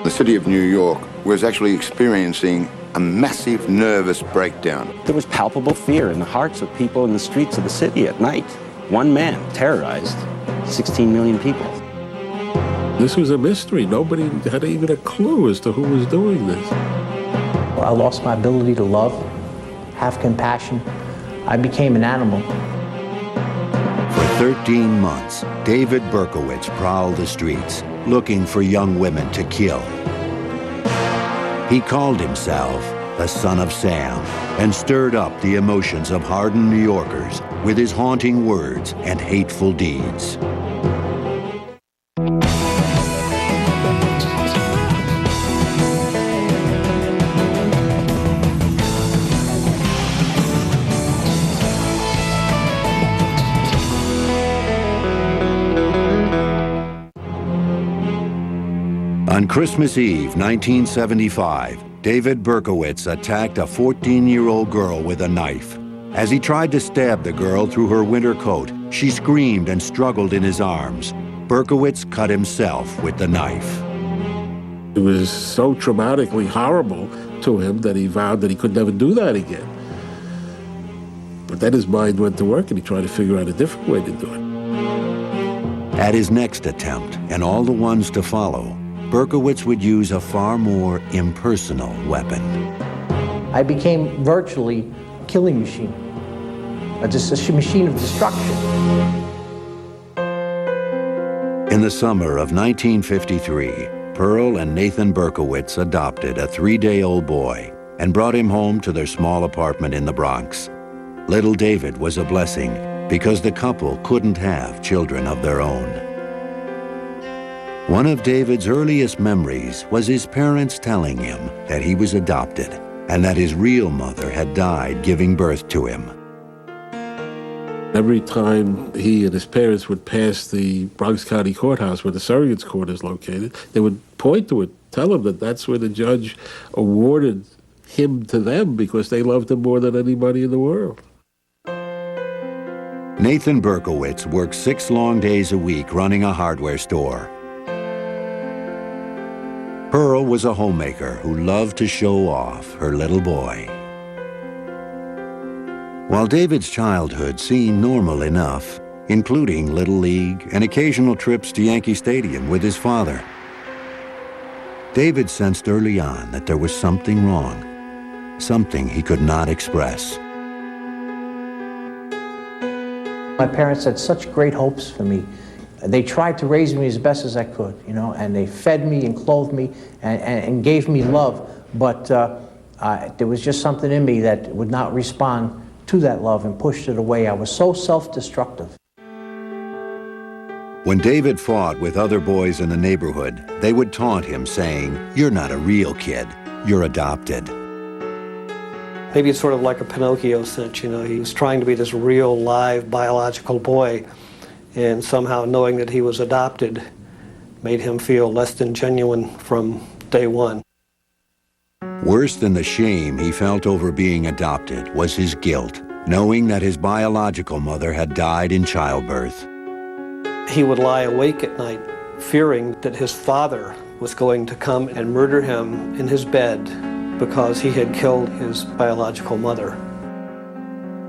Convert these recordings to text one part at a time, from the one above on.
The city of New York was actually experiencing a massive nervous breakdown. There was palpable fear in the hearts of people in the streets of the city at night. One man terrorized 16 million people. This was a mystery. Nobody had even a clue as to who was doing this. I lost my ability to love, have compassion. I became an animal. For 13 months, David Berkowitz prowled the streets, looking for young women to kill. He called himself the Son of Sam and stirred up the emotions of hardened New Yorkers with his haunting words and hateful deeds. On Christmas Eve, 1975, David Berkowitz attacked a 14-year-old girl with a knife. As he tried to stab the girl through her winter coat, she screamed and struggled in his arms. Berkowitz cut himself with the knife. It was so traumatically horrible to him that he vowed that he could never do that again. But then his mind went to work and he tried to figure out a different way to do it. At his next attempt, and all the ones to follow, Berkowitz would use a far more impersonal weapon. I became virtually a killing machine, a machine of destruction. In the summer of 1953, Pearl and Nathan Berkowitz adopted a 3-day-old boy and brought him home to their small apartment in the Bronx. Little David was a blessing because the couple couldn't have children of their own. One of David's earliest memories was his parents telling him that he was adopted and that his real mother had died giving birth to him. Every time he and his parents would pass the Bronx County Courthouse where the surrogates court is located, they would point to it, tell him that that's where the judge awarded him to them because they loved him more than anybody in the world. Nathan Berkowitz worked 6 long days a week running a hardware store. Pearl was a homemaker who loved to show off her little boy. While David's childhood seemed normal enough, including Little League and occasional trips to Yankee Stadium with his father, David sensed early on that there was something wrong, something he could not express. My parents had such great hopes for me. They tried to raise me as best as I could, you know, and they fed me and clothed me and gave me love, but there was just something in me that would not respond to that love and pushed it away. I was so self-destructive. When David fought with other boys in the neighborhood, they would taunt him saying, "You're not a real kid, you're adopted." Maybe it's sort of like a Pinocchio sense, you know, he was trying to be this real, live, biological boy, and somehow knowing that he was adopted made him feel less than genuine from day one. Worse than the shame he felt over being adopted was his guilt, knowing that his biological mother had died in childbirth. He would lie awake at night, fearing that his father was going to come and murder him in his bed because he had killed his biological mother.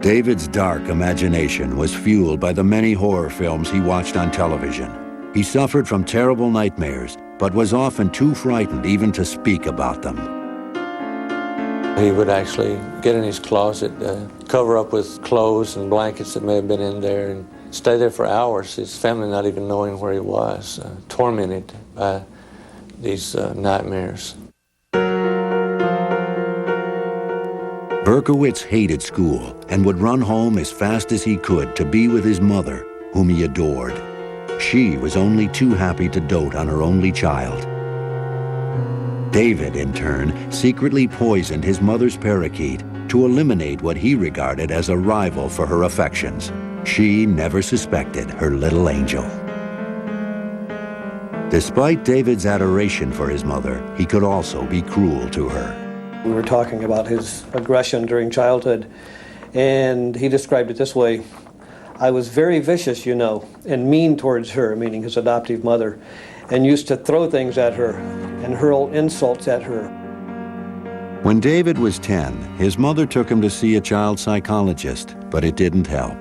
David's dark imagination was fueled by the many horror films he watched on television. He suffered from terrible nightmares, but was often too frightened even to speak about them. He would actually get in his closet, cover up with clothes and blankets that may have been in there, and stay there for hours, his family not even knowing where he was, tormented by these nightmares. Berkowitz hated school and would run home as fast as he could to be with his mother, whom he adored. She was only too happy to dote on her only child. David, in turn, secretly poisoned his mother's parakeet to eliminate what he regarded as a rival for her affections. She never suspected her little angel. Despite David's adoration for his mother, he could also be cruel to her. We were talking about his aggression during childhood, and he described it this way: I was very vicious, you know, and mean towards her, meaning his adoptive mother, and used to throw things at her and hurl insults at her. When David was 10, his mother took him to see a child psychologist, but it didn't help.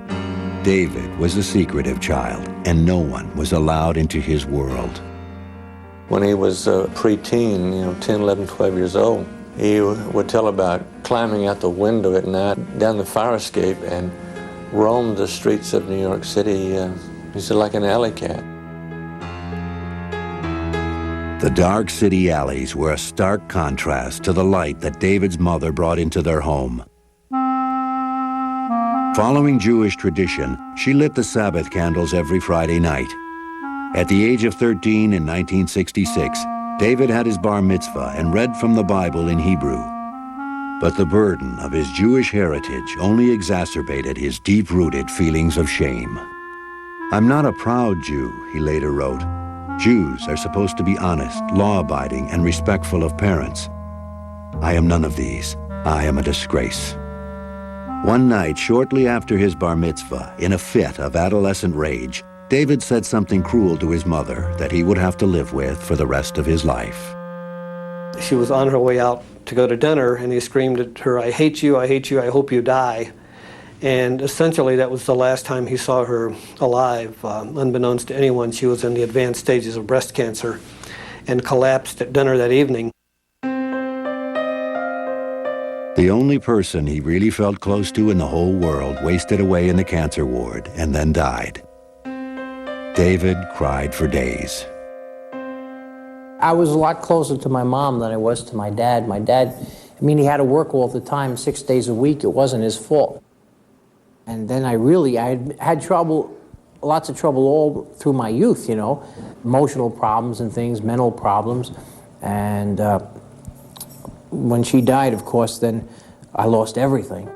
David was a secretive child, and no one was allowed into his world. When he was a preteen, 10, 11, 12 years old, he would tell about climbing out the window at night down the fire escape and roam the streets of New York City, he said, like an alley cat. The dark city alleys were a stark contrast to the light that David's mother brought into their home. Following Jewish tradition, she lit the Sabbath candles every Friday night. At the age of 13 in 1966, David had his bar mitzvah and read from the Bible in Hebrew. But the burden of his Jewish heritage only exacerbated his deep-rooted feelings of shame. "I'm not a proud Jew," he later wrote. "Jews are supposed to be honest, law-abiding, and respectful of parents. I am none of these. I am a disgrace." One night, shortly after his bar mitzvah, in a fit of adolescent rage, David said something cruel to his mother that he would have to live with for the rest of his life. She was on her way out to go to dinner, and he screamed at her, I hate you, I hope you die." And essentially, that was the last time he saw her alive. Unbeknownst to anyone, she was in the advanced stages of breast cancer and collapsed at dinner that evening. The only person he really felt close to in the whole world wasted away in the cancer ward and then died. David cried for days. I was a lot closer to my mom than I was to my dad. My dad, he had to work all the time, 6 days a week. It wasn't his fault. And then I had trouble, lots of trouble all through my youth, emotional problems and things, mental problems. And when she died, of course, then I lost everything.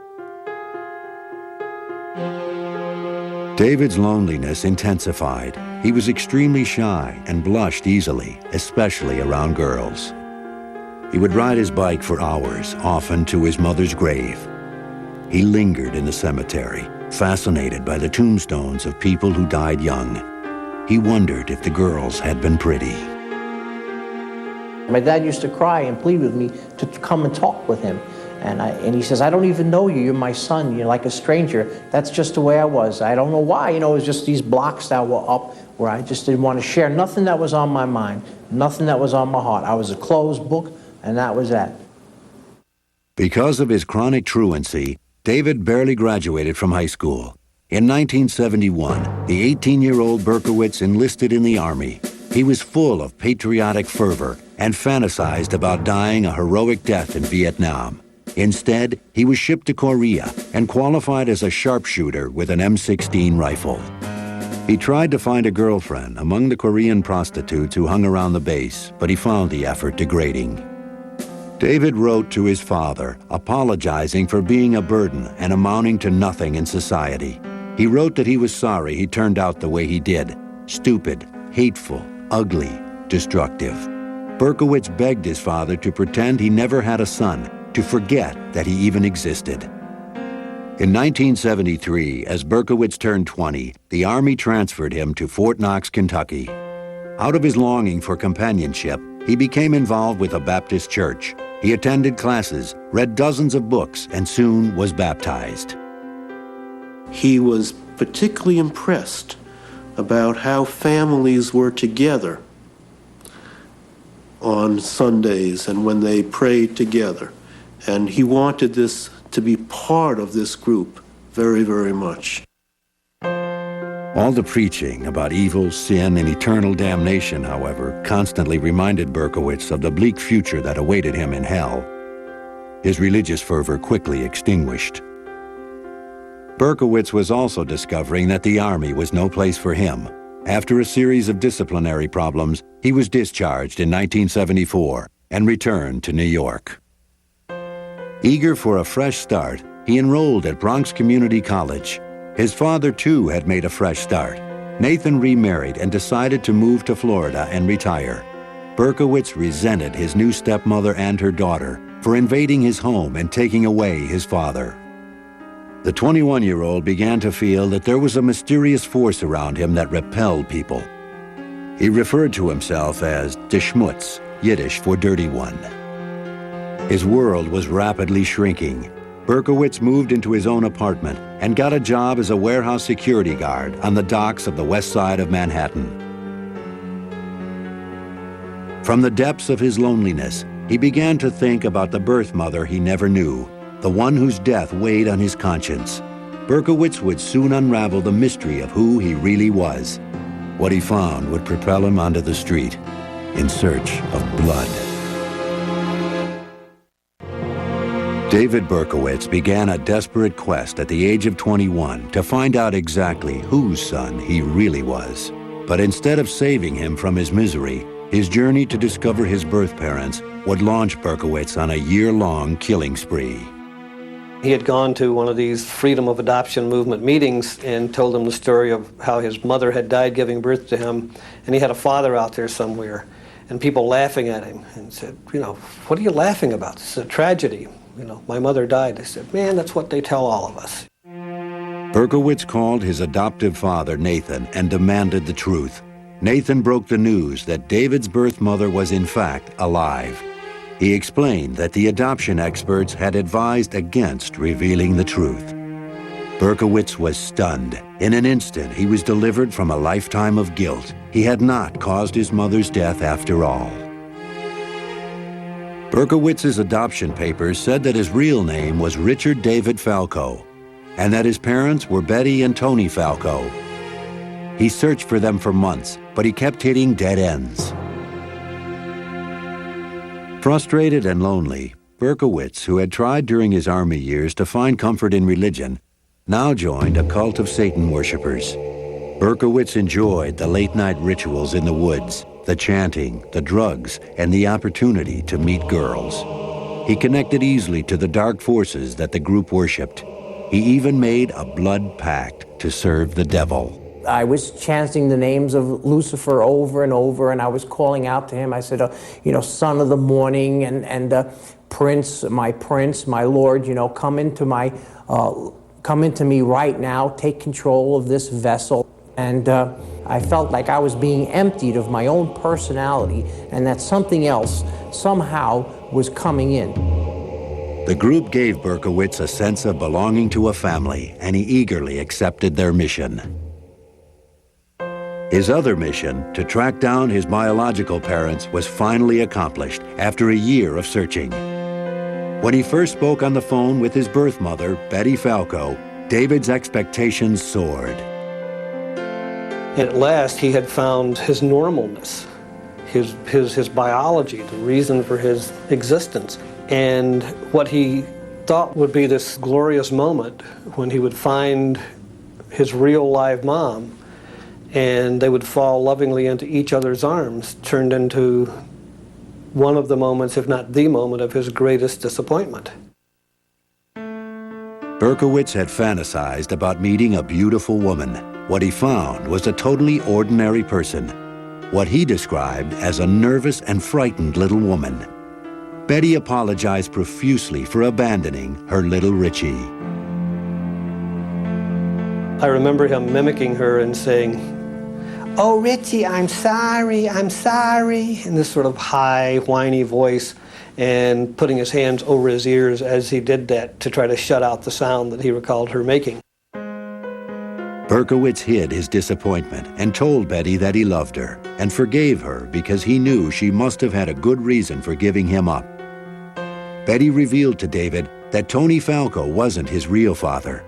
David's loneliness intensified. He was extremely shy and blushed easily, especially around girls. He would ride his bike for hours, often to his mother's grave. He lingered in the cemetery, fascinated by the tombstones of people who died young. He wondered if the girls had been pretty. My dad used to cry and plead with me to come and talk with him. And he says, I don't even know you. You're my son. You're like a stranger. That's just the way I was. I don't know why. It was just these blocks that were up where I just didn't want to share nothing that was on my mind, nothing that was on my heart. I was a closed book, and that was that. Because of his chronic truancy, David barely graduated from high school. In 1971, the 18-year-old Berkowitz enlisted in the Army. He was full of patriotic fervor and fantasized about dying a heroic death in Vietnam. Instead, he was shipped to Korea and qualified as a sharpshooter with an M16 rifle. He tried to find a girlfriend among the Korean prostitutes who hung around the base, but he found the effort degrading. David wrote to his father, apologizing for being a burden and amounting to nothing in society. He wrote that he was sorry he turned out the way he did, stupid, hateful, ugly, destructive. Berkowitz begged his father to pretend he never had a son, to forget that he even existed. In 1973, as Berkowitz turned 20, the Army transferred him to Fort Knox, Kentucky. Out of his longing for companionship, he became involved with a Baptist church. He attended classes, read dozens of books, and soon was baptized. He was particularly impressed about how families were together on Sundays and when they prayed together. And he wanted this to be part of this group very, very much. All the preaching about evil, sin, and eternal damnation, however, constantly reminded Berkowitz of the bleak future that awaited him in hell. His religious fervor quickly extinguished. Berkowitz was also discovering that the Army was no place for him. After a series of disciplinary problems, he was discharged in 1974 and returned to New York. Eager for a fresh start, he enrolled at Bronx Community College. His father, too, had made a fresh start. Nathan remarried and decided to move to Florida and retire. Berkowitz resented his new stepmother and her daughter for invading his home and taking away his father. The 21-year-old began to feel that there was a mysterious force around him that repelled people. He referred to himself as der Schmutz, Yiddish for dirty one. His world was rapidly shrinking. Berkowitz moved into his own apartment and got a job as a warehouse security guard on the docks of the west side of Manhattan. From the depths of his loneliness, he began to think about the birth mother he never knew, the one whose death weighed on his conscience. Berkowitz would soon unravel the mystery of who he really was. What he found would propel him onto the street in search of blood. David Berkowitz began a desperate quest at the age of 21 to find out exactly whose son he really was. But instead of saving him from his misery, his journey to discover his birth parents would launch Berkowitz on a year-long killing spree. He had gone to one of these freedom of adoption movement meetings and told them the story of how his mother had died giving birth to him, and he had a father out there somewhere, and people laughing at him and said, what are you laughing about? This is a tragedy. My mother died. They said, man, that's what they tell all of us. Berkowitz called his adoptive father, Nathan, and demanded the truth. Nathan broke the news that David's birth mother was in fact alive. He explained that the adoption experts had advised against revealing the truth. Berkowitz was stunned. In an instant, he was delivered from a lifetime of guilt. He had not caused his mother's death after all. Berkowitz's adoption papers said that his real name was Richard David Falco, and that his parents were Betty and Tony Falco. He searched for them for months, but he kept hitting dead ends. Frustrated and lonely, Berkowitz, who had tried during his army years to find comfort in religion, now joined a cult of Satan worshippers. Berkowitz enjoyed the late-night rituals in the woods, the chanting, the drugs, and the opportunity to meet girls. He connected easily to the dark forces that the group worshipped. He even made a blood pact to serve the devil. I was chanting the names of Lucifer over and over, and I was calling out to him. I said, son of the morning, and prince, my Lord, come into me right now, take control of this vessel. And I felt like I was being emptied of my own personality, and that something else somehow was coming in. The group gave Berkowitz a sense of belonging to a family, and he eagerly accepted their mission. His other mission, to track down his biological parents, was finally accomplished after a year of searching. When he first spoke on the phone with his birth mother, Betty Falco, David's expectations soared. At last, he had found his normalness, his biology, the reason for his existence. And what he thought would be this glorious moment when he would find his real live mom and they would fall lovingly into each other's arms, turned into one of the moments, if not the moment, of his greatest disappointment. Berkowitz had fantasized about meeting a beautiful woman. What he found was a totally ordinary person, what he described as a nervous and frightened little woman. Betty apologized profusely for abandoning her little Richie. I remember him mimicking her and saying, "Oh, Richie, I'm sorry, in this sort of high, whiny voice, and putting his hands over his ears as he did that to try to shut out the sound that he recalled her making. Berkowitz hid his disappointment and told Betty that he loved her and forgave her because he knew she must have had a good reason for giving him up. Betty revealed to David that Tony Falco wasn't his real father.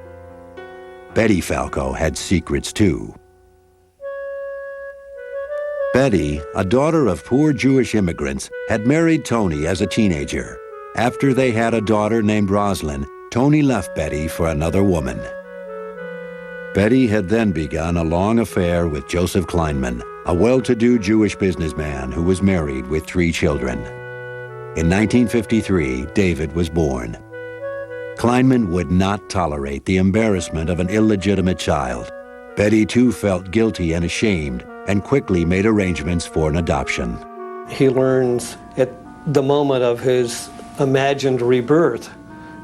Betty Falco had secrets too. Betty, a daughter of poor Jewish immigrants, had married Tony as a teenager. After they had a daughter named Rosalind, Tony left Betty for another woman. Betty had then begun a long affair with Joseph Kleinman, a well-to-do Jewish businessman who was married with 3 children. In 1953, David was born. Kleinman would not tolerate the embarrassment of an illegitimate child. Betty too felt guilty and ashamed and quickly made arrangements for an adoption. He learns at the moment of his imagined rebirth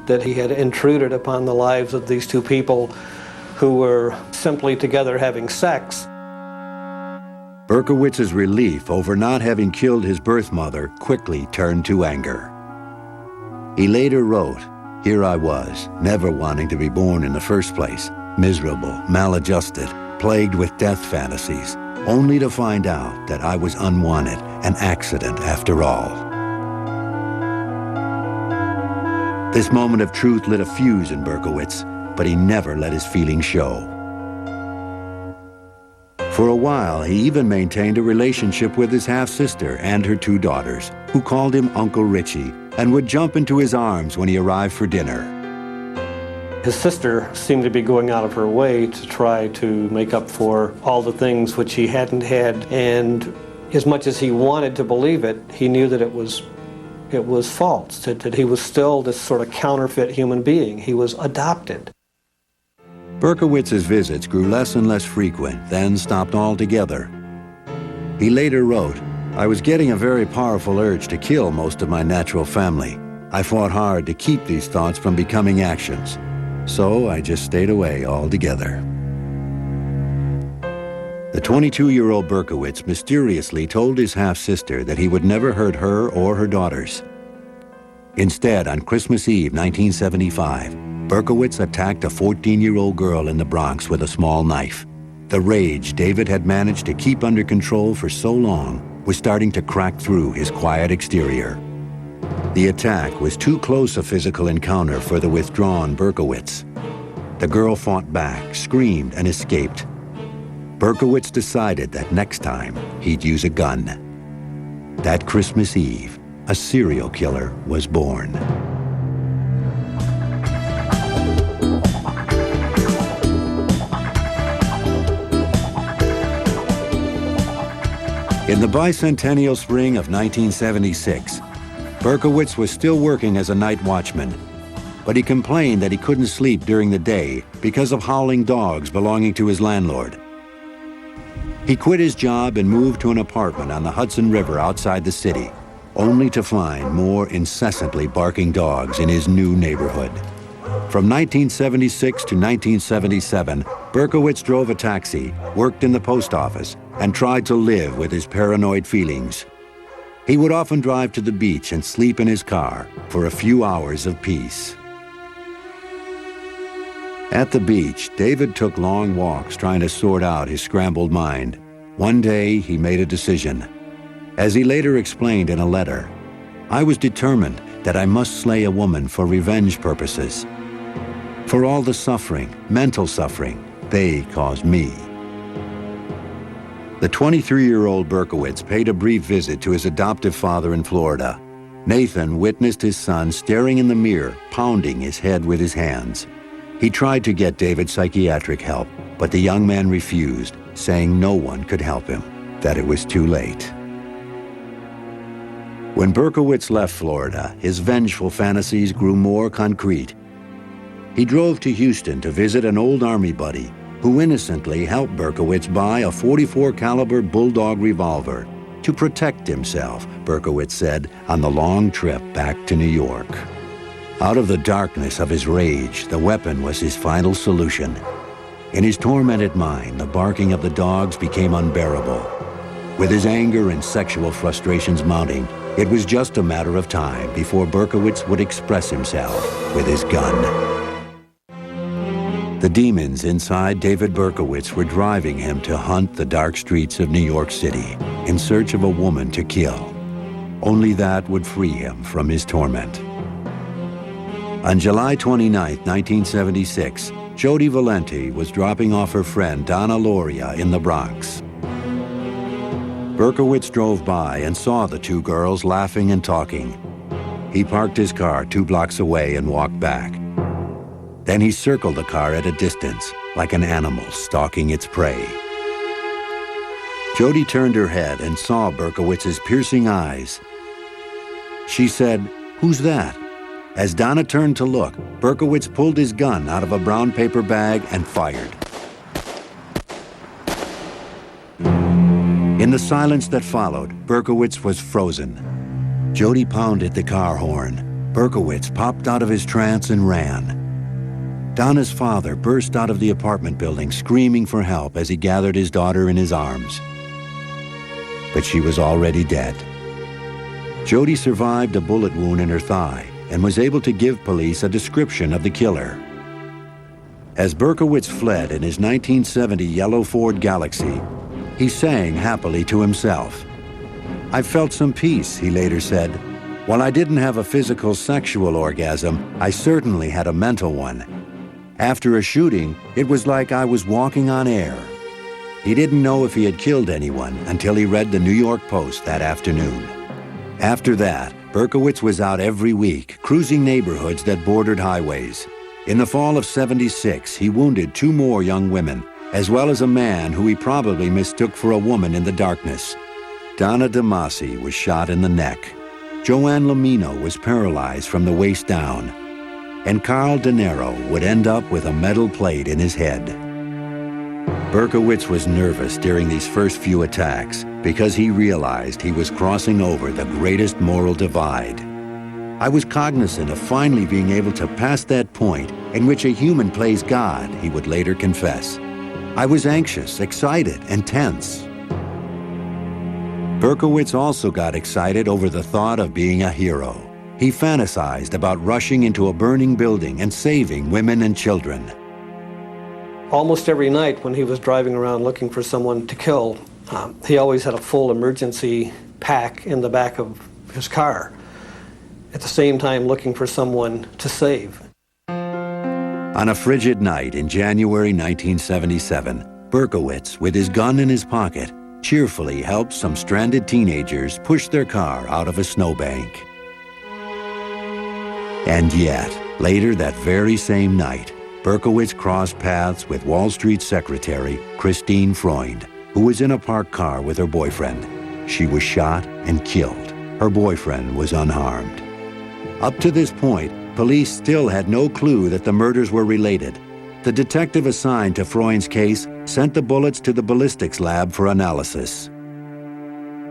that he had intruded upon the lives of these 2 people who were simply together having sex. Berkowitz's relief over not having killed his birth mother quickly turned to anger. He later wrote, "Here I was, never wanting to be born in the first place, miserable, maladjusted, plagued with death fantasies, only to find out that I was unwanted, an accident after all." This moment of truth lit a fuse in Berkowitz, but he never let his feelings show. For a while, he even maintained a relationship with his half-sister and her 2 daughters, who called him Uncle Richie and would jump into his arms when he arrived for dinner. His sister seemed to be going out of her way to try to make up for all the things which he hadn't had, and as much as he wanted to believe it, he knew that it was false, that he was still this sort of counterfeit human being. He was adopted. Berkowitz's visits grew less and less frequent, then stopped altogether. He later wrote, "I was getting a very powerful urge to kill most of my natural family. I fought hard to keep these thoughts from becoming actions, so I just stayed away altogether." The 22-year-old Berkowitz mysteriously told his half-sister that he would never hurt her or her daughters. Instead, on Christmas Eve 1975, Berkowitz attacked a 14-year-old girl in the Bronx with a small knife. The rage David had managed to keep under control for so long was starting to crack through his quiet exterior. The attack was too close a physical encounter for the withdrawn Berkowitz. The girl fought back, screamed, and escaped. Berkowitz decided that next time he'd use a gun. That Christmas Eve, a serial killer was born. In the bicentennial spring of 1976, Berkowitz was still working as a night watchman, but he complained that he couldn't sleep during the day because of howling dogs belonging to his landlord. He quit his job and moved to an apartment on the Hudson River outside the city, only to find more incessantly barking dogs in his new neighborhood. From 1976 to 1977, Berkowitz drove a taxi, worked in the post office, and tried to live with his paranoid feelings. He would often drive to the beach and sleep in his car for a few hours of peace. At the beach, David took long walks trying to sort out his scrambled mind. One day, he made a decision. As he later explained in a letter, "I was determined that I must slay a woman for revenge purposes. For all the suffering, mental suffering, they caused me." The 23-year-old Berkowitz paid a brief visit to his adoptive father in Florida. Nathan witnessed his son staring in the mirror, pounding his head with his hands. He tried to get David psychiatric help, but the young man refused, saying no one could help him, that it was too late. When Berkowitz left Florida, his vengeful fantasies grew more concrete. He drove to Houston to visit an old Army buddy who innocently helped Berkowitz buy a .44 caliber Bulldog revolver to protect himself, Berkowitz said on the long trip back to New York. Out of the darkness of his rage, the weapon was his final solution. In his tormented mind, the barking of the dogs became unbearable. With his anger and sexual frustrations mounting, it was just a matter of time before Berkowitz would express himself with his gun. The demons inside David Berkowitz were driving him to hunt the dark streets of New York City in search of a woman to kill. Only that would free him from his torment. On July 29, 1976, Jody Valenti was dropping off her friend Donna Loria in the Bronx. Berkowitz drove by and saw the two girls laughing and talking. He parked his car 2 blocks away and walked back. Then he circled the car at a distance, like an animal stalking its prey. Jody turned her head and saw Berkowitz's piercing eyes. She said, "Who's that?" As Donna turned to look, Berkowitz pulled his gun out of a brown paper bag and fired. In the silence that followed, Berkowitz was frozen. Jody pounded the car horn. Berkowitz popped out of his trance and ran. Donna's father burst out of the apartment building, screaming for help as he gathered his daughter in his arms. but she was already dead. Jody survived a bullet wound in her thigh and was able to give police a description of the killer. As Berkowitz fled in his 1970 yellow Ford Galaxy, he sang happily to himself. "I felt some peace," he later said. "While I didn't have a physical sexual orgasm, I certainly had a mental one. After a shooting, it was like I was walking on air." He didn't know if he had killed anyone until he read the New York Post that afternoon. After that, Berkowitz was out every week, cruising neighborhoods that bordered highways. In the fall of '76, he wounded 2 more young women, as well as a man who he probably mistook for a woman in the darkness. Donna DeMasi was shot in the neck. Joanne Lamino was paralyzed from the waist down. And Carl De Niro would end up with a metal plate in his head. Berkowitz was nervous during these first few attacks because he realized he was crossing over the greatest moral divide. "I was cognizant of finally being able to pass that point in which a human plays God," he would later confess. "I was anxious, excited, and tense." Berkowitz also got excited over the thought of being a hero. He fantasized about rushing into a burning building and saving women and children. Almost every night when he was driving around looking for someone to kill, he always had a full emergency pack in the back of his car, at the same time looking for someone to save. On a frigid night in January 1977, Berkowitz, with his gun in his pocket, cheerfully helped some stranded teenagers push their car out of a snowbank. And yet, later that very same night, Berkowitz crossed paths with Wall Street secretary Christine Freund, who was in a parked car with her boyfriend. She was shot and killed. Her boyfriend was unharmed. Up to this point, police still had no clue that the murders were related. The detective assigned to Freund's case sent the bullets to the ballistics lab for analysis.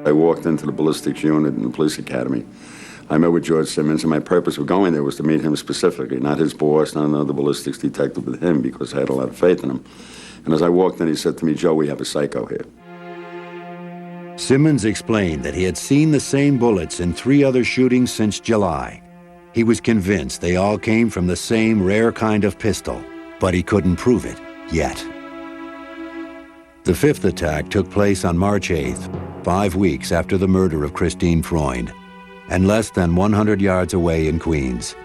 I walked into the ballistics unit in the police academy. I met with George Simmons, and my purpose of going there was to meet him specifically, not his boss, not another ballistics detective, but him, because I had a lot of faith in him. And as I walked in, he said to me, "Joe, we have a psycho here." Simmons explained that he had seen the same bullets in 3 other shootings since July. He was convinced they all came from the same rare kind of pistol, but he couldn't prove it yet. The 5th attack took place on March 8th, 5 weeks after the murder of Christine Freund, and less than 100 yards away in Queens.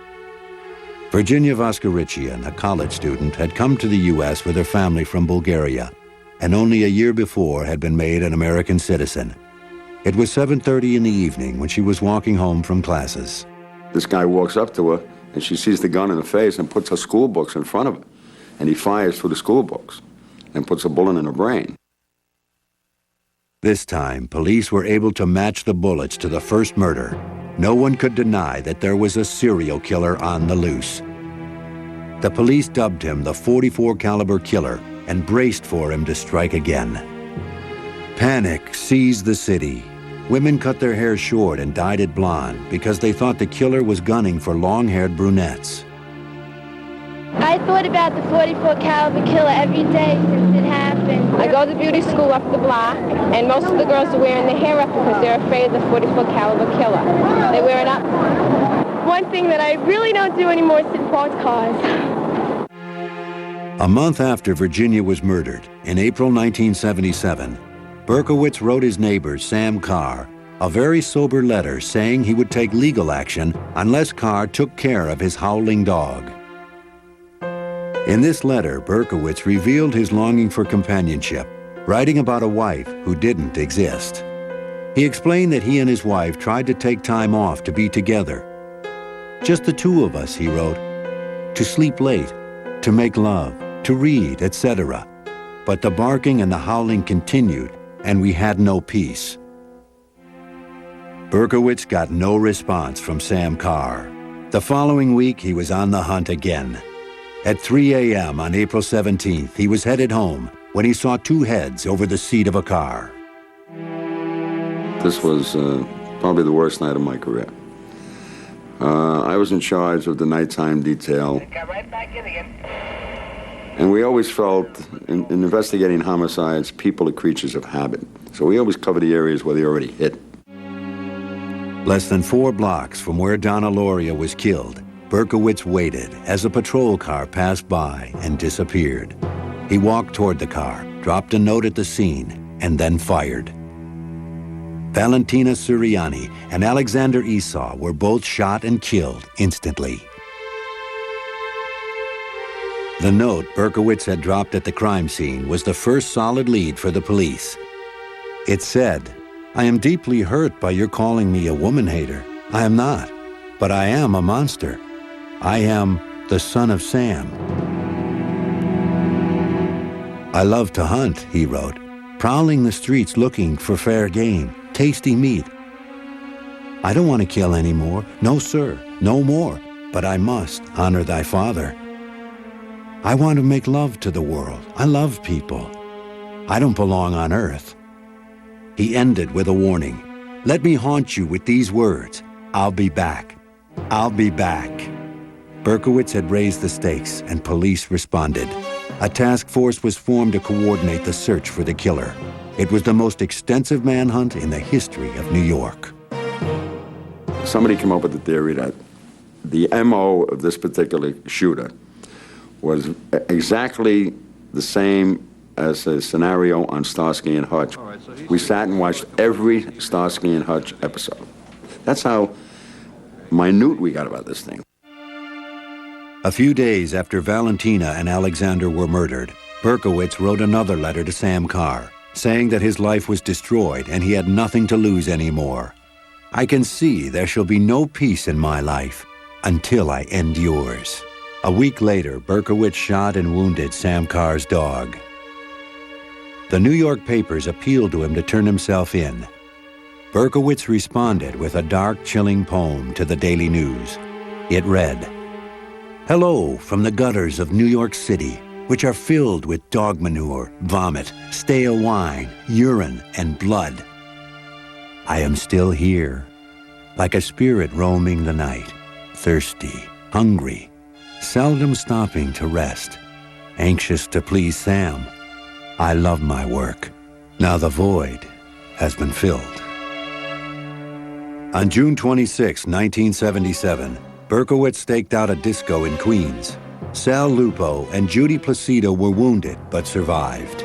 Virginia Voskerichian, a college student, had come to the U.S. with her family from Bulgaria, and only a year before had been made an American citizen. It was 7:30 in the evening when she was walking home from classes. This guy walks up to her, and she sees the gun in the face and puts her school books in front of her. And he fires through the school books and puts a bullet in her brain. This time, police were able to match the bullets to the first murder. No one could deny that there was a serial killer on the loose. The police dubbed him the .44 caliber killer and braced for him to strike again. Panic seized the city. Women cut their hair short and dyed it blonde because they thought the killer was gunning for long-haired brunettes. I thought about the .44 caliber killer every day since it happened. I go to beauty school up the block, and most of the girls are wearing their hair up because they're afraid of the .44 caliber killer. They wear it up. One thing that I really don't do anymore is sit in parked cars. A month after Virginia was murdered, in April 1977, Berkowitz wrote his neighbor, Sam Carr, a very sober letter saying he would take legal action unless Carr took care of his howling dog. In this letter, Berkowitz revealed his longing for companionship, writing about a wife who didn't exist. He explained that he and his wife tried to take time off to be together. Just the 2 of us, he wrote, to sleep late, to make love, to read, etc. But the barking and the howling continued, and we had no peace. Berkowitz got no response from Sam Carr. The following week, he was on the hunt again. At 3 a.m. on April 17th, he was headed home when he saw 2 heads over the seat of a car. This was probably the worst night of my career. I was in charge of the nighttime detail. Got right back in again. And we always felt, in investigating homicides, people are creatures of habit. So we always cover the areas where they already hit. Less than 4 blocks from where Donna Lauria was killed, Berkowitz waited as a patrol car passed by and disappeared. He walked toward the car, dropped a note at the scene, and then fired. Valentina Suriani and Alexander Esau were both shot and killed instantly. The note Berkowitz had dropped at the crime scene was the first solid lead for the police. It said, "I am deeply hurt by your calling me a woman hater. I am not, but I am a monster. I am the son of Sam." "I love to hunt," he wrote, "prowling the streets looking for fair game, tasty meat. I don't want to kill anymore. No, sir, no more, but I must honor thy father. I want to make love to the world. I love people. I don't belong on earth." He ended with a warning. "Let me haunt you with these words. I'll be back. I'll be back." Berkowitz had raised the stakes and police responded. A task force was formed to coordinate the search for the killer. It was the most extensive manhunt in the history of New York. Somebody came up with the theory that the MO of this particular shooter was exactly the same as a scenario on Starsky and Hutch. We sat and watched every Starsky and Hutch episode. That's how minute we got about this thing. A few days after Valentina and Alexander were murdered, Berkowitz wrote another letter to Sam Carr, saying that his life was destroyed and he had nothing to lose anymore. "I can see there shall be no peace in my life until I end yours." A week later, Berkowitz shot and wounded Sam Carr's dog. The New York papers appealed to him to turn himself in. Berkowitz responded with a dark, chilling poem to the Daily News. It read, "Hello from the gutters of New York City, which are filled with dog manure, vomit, stale wine, urine, and blood. I am still here, like a spirit roaming the night, thirsty, hungry, seldom stopping to rest, anxious to please Sam. I love my work. Now the void has been filled." On June 26, 1977, Berkowitz staked out a disco in Queens. Sal Lupo and Judy Placido were wounded but survived.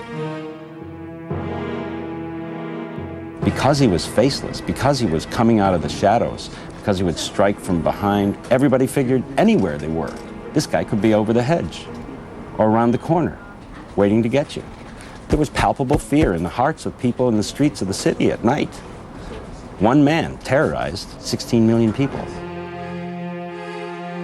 Because he was faceless, because he was coming out of the shadows, because he would strike from behind, everybody figured anywhere they were, this guy could be over the hedge or around the corner, waiting to get you. There was palpable fear in the hearts of people in the streets of the city at night. One man terrorized 16 million people.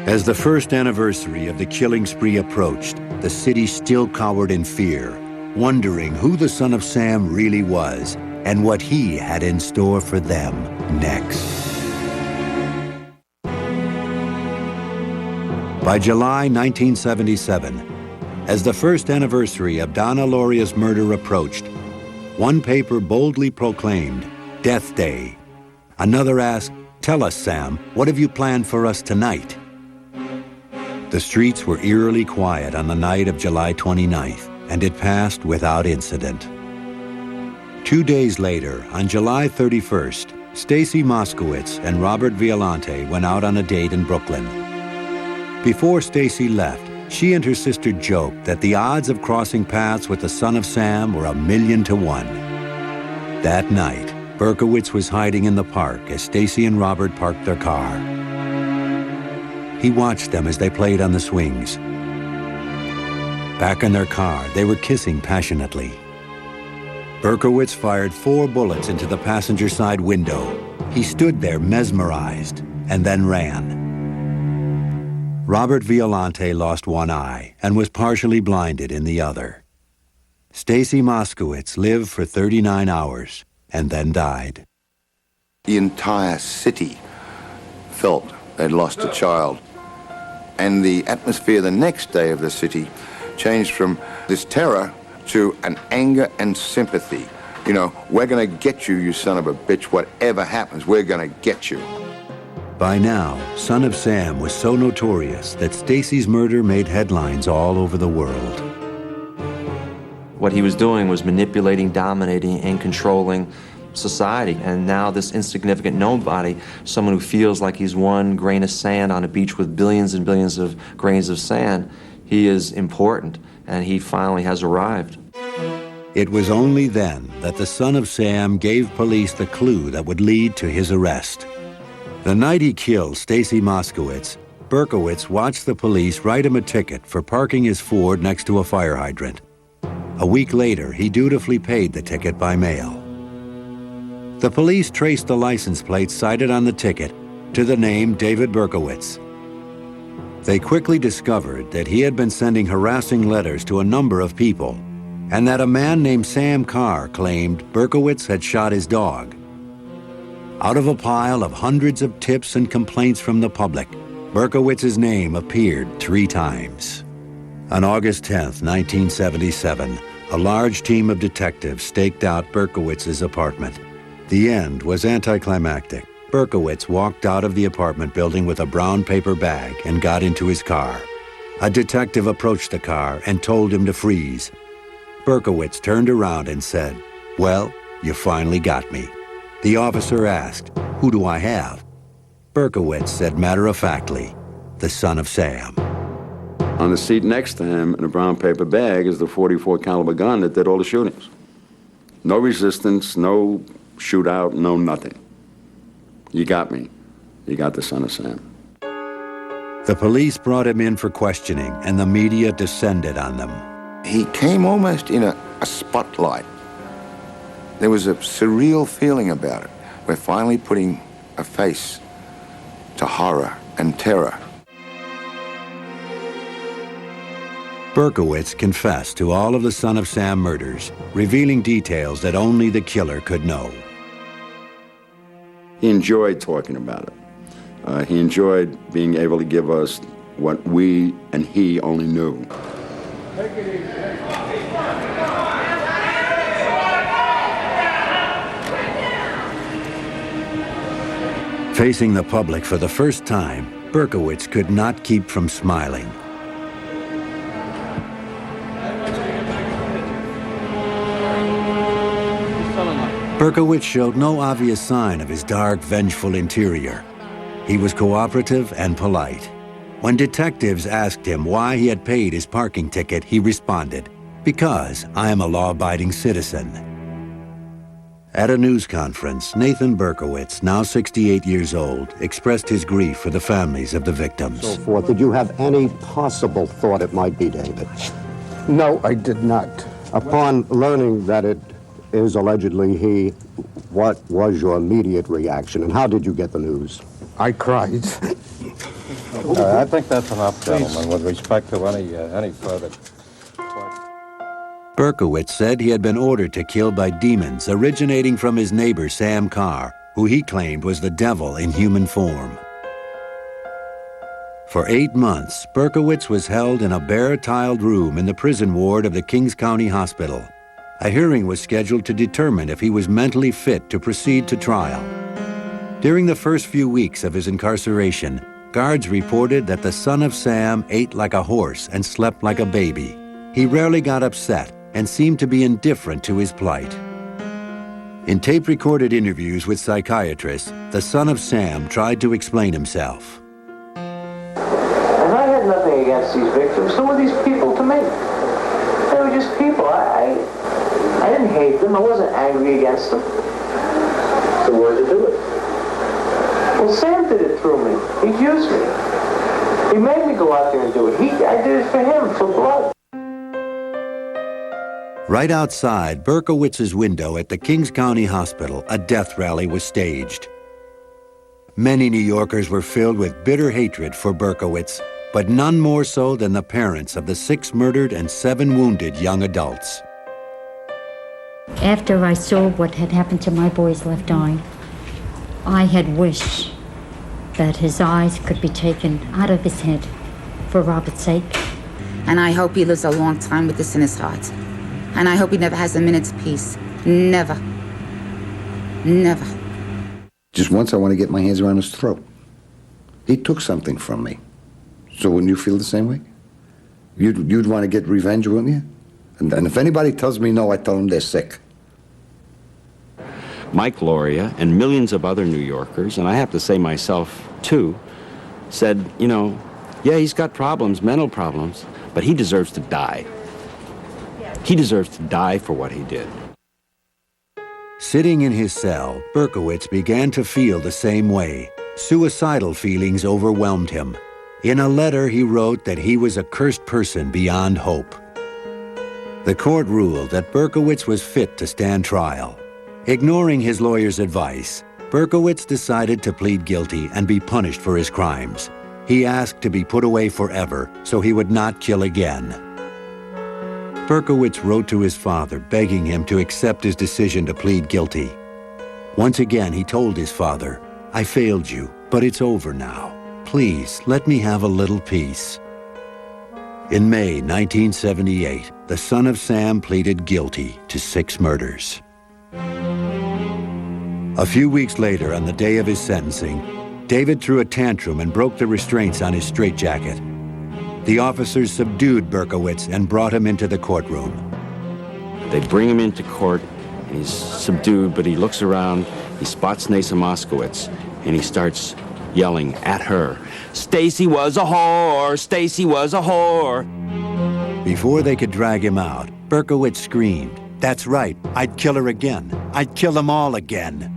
As the first anniversary of the killing spree approached, the city still cowered in fear, wondering who the son of Sam really was and what he had in store for them next. By July 1977, as the first anniversary of Donna Lauria's murder approached, one paper boldly proclaimed, "Death Day." Another asked, "Tell us, Sam, what have you planned for us tonight?" The streets were eerily quiet on the night of July 29th, and it passed without incident. 2 days later, on July 31st, Stacy Moskowitz and Robert Violante went out on a date in Brooklyn. Before Stacy left, she and her sister joked that the odds of crossing paths with the son of Sam were 1,000,000 to 1. That night, Berkowitz was hiding in the park as Stacy and Robert parked their car. He watched them as they played on the swings. Back in their car, they were kissing passionately. Berkowitz fired 4 bullets into the passenger side window. He stood there mesmerized and then ran. Robert Violante lost one eye and was partially blinded in the other. Stacy Moskowitz lived for 39 hours and then died. The entire city felt they'd lost a child. And the atmosphere the next day of the city changed from this terror to an anger and sympathy. You know, we're going to get you, you son of a bitch. Whatever happens, we're going to get you. By now, Son of Sam was so notorious that Stacy's murder made headlines all over the world. What he was doing was manipulating, dominating, and controlling society. And now this insignificant nobody, someone who feels like he's one grain of sand on a beach with billions and billions of grains of sand, he is important, and he finally has arrived. It was only then that the son of Sam gave police the clue that would lead to his arrest. The night he killed Stacy Moskowitz, Berkowitz watched the police write him a ticket for parking his Ford next to a fire hydrant. A week later, he dutifully paid the ticket by mail. The police traced the license plate cited on the ticket to the name David Berkowitz. They quickly discovered that he had been sending harassing letters to a number of people, and that a man named Sam Carr claimed Berkowitz had shot his dog. Out of a pile of hundreds of tips and complaints from the public, Berkowitz's name appeared 3 times. On August 10th, 1977, a large team of detectives staked out Berkowitz's apartment. The end was anticlimactic. Berkowitz walked out of the apartment building with a brown paper bag and got into his car. A detective approached the car and told him to freeze. Berkowitz turned around and said, "Well, you finally got me." The officer asked, "Who do I have?" Berkowitz said matter-of-factly, "The son of Sam." On the seat next to him in a brown paper bag is the .44 caliber gun that did all the shootings. No resistance, no shootout, no nothing. You got me. You got the son of Sam. The police brought him in for questioning, and the media descended on them. He came almost in a spotlight. There was a surreal feeling about it. We're finally putting a face to horror and terror. Berkowitz confessed to all of the son of Sam murders, revealing details that only the killer could know. He enjoyed talking about it. He enjoyed being able to give us what we and he only knew. Facing the public for the first time, Berkowitz could not keep from smiling. Berkowitz showed no obvious sign of his dark, vengeful interior. He was cooperative and polite. When detectives asked him why he had paid his parking ticket, he responded, "Because I am a law-abiding citizen." At a news conference, Nathan Berkowitz, now 68 years old, expressed his grief for the families of the victims. So forth. Did you have any possible thought it might be David? No, I did not. Upon learning that it is allegedly he, what was your immediate reaction, and how did you get the news? I cried. I think that's enough, gentlemen, with respect to any further. Berkowitz said he had been ordered to kill by demons originating from his neighbor Sam Carr, who he claimed was the devil in human form. For 8 months, Berkowitz was held in a bare-tiled room in the prison ward of the Kings County Hospital. A hearing was scheduled to determine if he was mentally fit to proceed to trial. During the first few weeks of his incarceration, guards reported that the son of Sam ate like a horse and slept like a baby. He rarely got upset and seemed to be indifferent to his plight. In tape-recorded interviews with psychiatrists, the son of Sam tried to explain himself. And I had nothing against these victims. Who were these people to me? They were just people. I didn't hate them. I wasn't angry against them. So why did you do it? Well, Sam did it through me. He used me. He made me go out there and do it. I did it for him, for blood. Right outside Berkowitz's window at the Kings County Hospital, a death rally was staged. Many New Yorkers were filled with bitter hatred for Berkowitz, but none more so than the parents of the 6 murdered and 7 wounded young adults. After I saw what had happened to my boy's left eye, I had wished that his eyes could be taken out of his head for Robert's sake. And I hope he lives a long time with this in his heart. And I hope he never has a minute's peace. Never. Never. Just once I want to get my hands around his throat. He took something from me. So wouldn't you feel the same way? You'd want to get revenge, wouldn't you? And if anybody tells me no, I tell them they're sick. Mike Loria and millions of other New Yorkers, and I have to say myself too, said, you know, yeah, he's got problems, mental problems, but he deserves to die. He deserves to die for what he did. Sitting in his cell, Berkowitz began to feel the same way. Suicidal feelings overwhelmed him. In a letter, he wrote that he was a cursed person beyond hope. The court ruled that Berkowitz was fit to stand trial. Ignoring his lawyer's advice, Berkowitz decided to plead guilty and be punished for his crimes. He asked to be put away forever so he would not kill again. Berkowitz wrote to his father, begging him to accept his decision to plead guilty. Once again, he told his father, "I failed you, but it's over now. Please, let me have a little peace." In May 1978, the son of Sam pleaded guilty to 6 murders. A few weeks later, on the day of his sentencing, David threw a tantrum and broke the restraints on his straitjacket. The officers subdued Berkowitz and brought him into the courtroom. They bring him into court, and he's subdued, but he looks around, he spots Nasa Moskowitz, and he starts yelling at her, "Stacy was a whore! Stacy was a whore!" Before they could drag him out, Berkowitz screamed, "That's right, I'd kill her again. I'd kill them all again."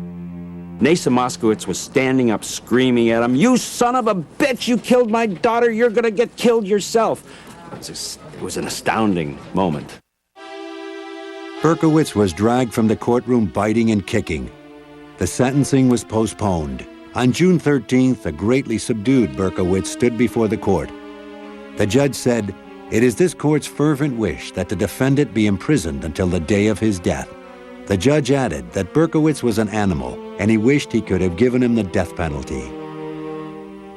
Nasa Moskowitz was standing up screaming at him, "You son of a bitch, you killed my daughter, you're gonna get killed yourself." It was an astounding moment. Berkowitz was dragged from the courtroom biting and kicking. The sentencing was postponed. On June 13th, a greatly subdued Berkowitz stood before the court. The judge said, "It is this court's fervent wish that the defendant be imprisoned until the day of his death." The judge added that Berkowitz was an animal, and he wished he could have given him the death penalty.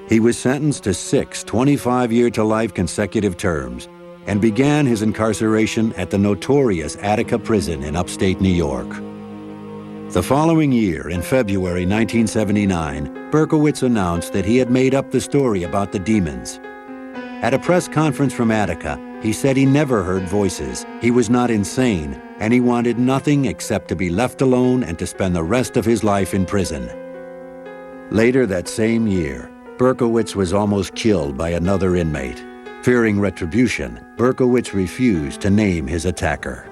He was sentenced to 6 25-year-to-life consecutive terms and began his incarceration at the notorious Attica prison in upstate New York. The following year, in February 1979, Berkowitz announced that he had made up the story about the demons. At a press conference from Attica, he said he never heard voices, he was not insane, and he wanted nothing except to be left alone and to spend the rest of his life in prison. Later that same year, Berkowitz was almost killed by another inmate. Fearing retribution, Berkowitz refused to name his attacker.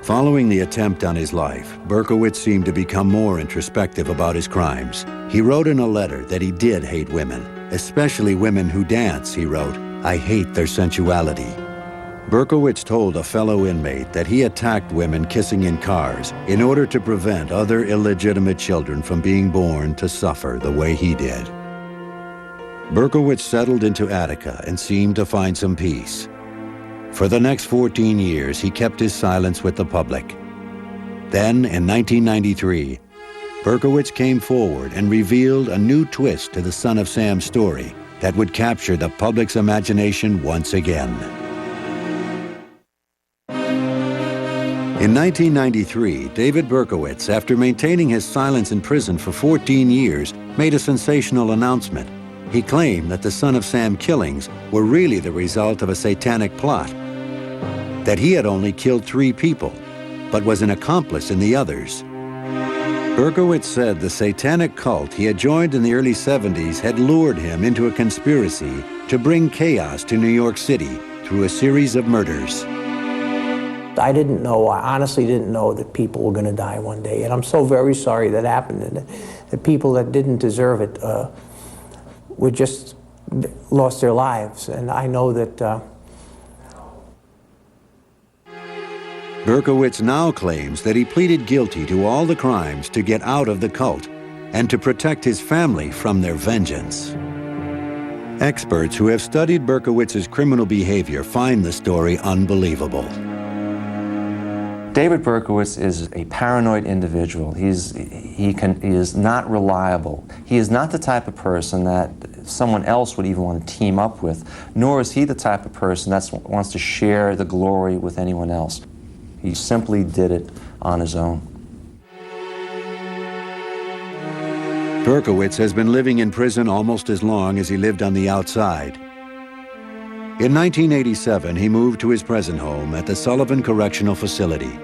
Following the attempt on his life, Berkowitz seemed to become more introspective about his crimes. He wrote in a letter that he did hate women, especially women who dance, he wrote, "I hate their sensuality." Berkowitz told a fellow inmate that he attacked women kissing in cars in order to prevent other illegitimate children from being born to suffer the way he did. Berkowitz settled into Attica and seemed to find some peace. For the next 14 years, he kept his silence with the public. Then, in 1993, Berkowitz came forward and revealed a new twist to the Son of Sam story that would capture the public's imagination once again. In 1993, David Berkowitz, after maintaining his silence in prison for 14 years, made a sensational announcement. He claimed that the Son of Sam killings were really the result of a satanic plot, that he had only killed 3 people, but was an accomplice in the others. Berkowitz said the satanic cult he had joined in the early 70s had lured him into a conspiracy to bring chaos to New York City through a series of murders. I didn't know, I honestly didn't know that people were going to die one day, and I'm so very sorry that happened, and the people that didn't deserve it were just lost their lives, and I know that Berkowitz now claims that he pleaded guilty to all the crimes to get out of the cult and to protect his family from their vengeance. Experts who have studied Berkowitz's criminal behavior find the story unbelievable. David Berkowitz is a paranoid individual. He is not reliable. He is not the type of person that someone else would even want to team up with, nor is he the type of person that wants to share the glory with anyone else. He simply did it on his own. Berkowitz has been living in prison almost as long as he lived on the outside. In 1987, he moved to his present home at the Sullivan Correctional Facility,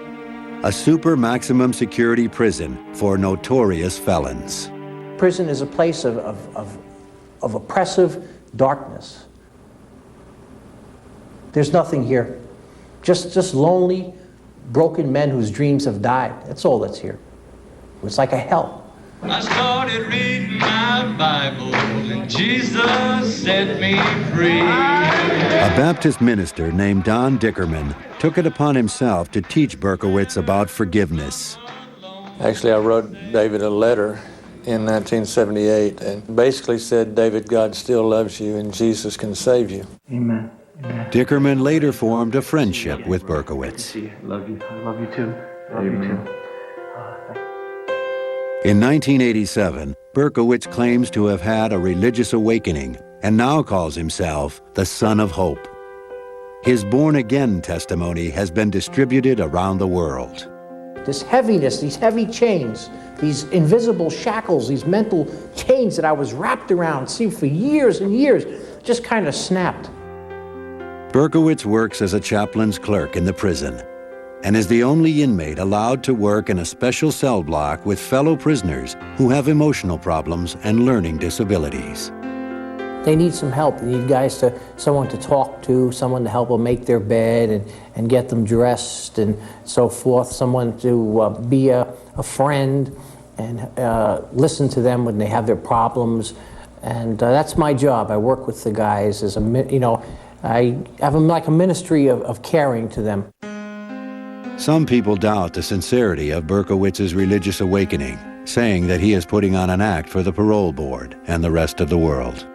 a super maximum security prison for notorious felons. Prison is a place of oppressive darkness. There's nothing here. Just lonely, broken men whose dreams have died. That's all that's here. It's like a hell. I started reading my Bible and Jesus set me free. A Baptist minister named Don Dickerman took it upon himself to teach Berkowitz about forgiveness. Actually, I wrote David a letter in 1978 and basically said, David, God still loves you and Jesus can save you. Amen. Dickerman later formed a friendship with Berkowitz. Love you. I love you too. Love you too. In 1987, Berkowitz claims to have had a religious awakening and now calls himself the Son of Hope. His born-again testimony has been distributed around the world. This heaviness, these heavy chains, these invisible shackles, these mental chains that I was wrapped around, see, for years and years, just kind of snapped. Berkowitz works as a chaplain's clerk in the prison and is the only inmate allowed to work in a special cell block with fellow prisoners who have emotional problems and learning disabilities. They need some help. They need someone to talk to, someone to help them make their bed and get them dressed and so forth, someone to be a friend and listen to them when they have their problems. And that's my job. I work with the guys as I have like a ministry of caring to them. Some people doubt the sincerity of Berkowitz's religious awakening, saying that he is putting on an act for the parole board and the rest of the world.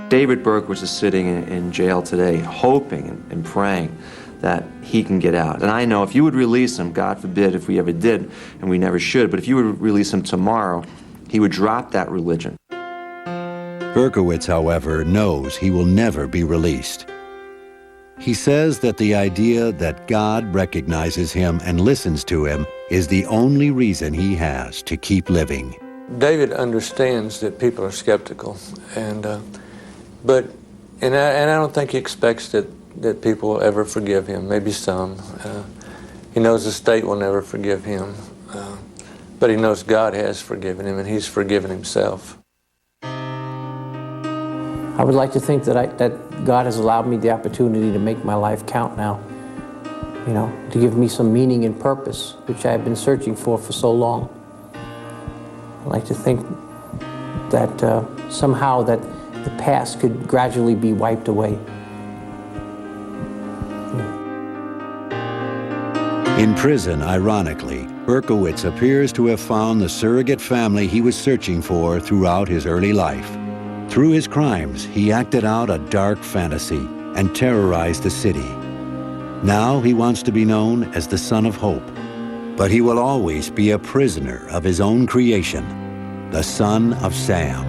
David Berkowitz is sitting in jail today, hoping and praying that he can get out. And I know if you would release him, God forbid if we ever did, and we never should, but if you would release him tomorrow, he would drop that religion. Berkowitz, however, knows he will never be released. He says that the idea that God recognizes him and listens to him is the only reason he has to keep living. David understands that people are skeptical, but I don't think he expects that people will ever forgive him. Maybe some. He knows the state will never forgive him, but he knows God has forgiven him, and he's forgiven himself. I would like to think that God has allowed me the opportunity to make my life count now, to give me some meaning and purpose, which I have been searching for so long. I'd like to think that somehow that the past could gradually be wiped away. In prison, ironically, Berkowitz appears to have found the surrogate family he was searching for throughout his early life. Through his crimes, he acted out a dark fantasy and terrorized the city. Now he wants to be known as the Son of Hope, but he will always be a prisoner of his own creation, the Son of Sam.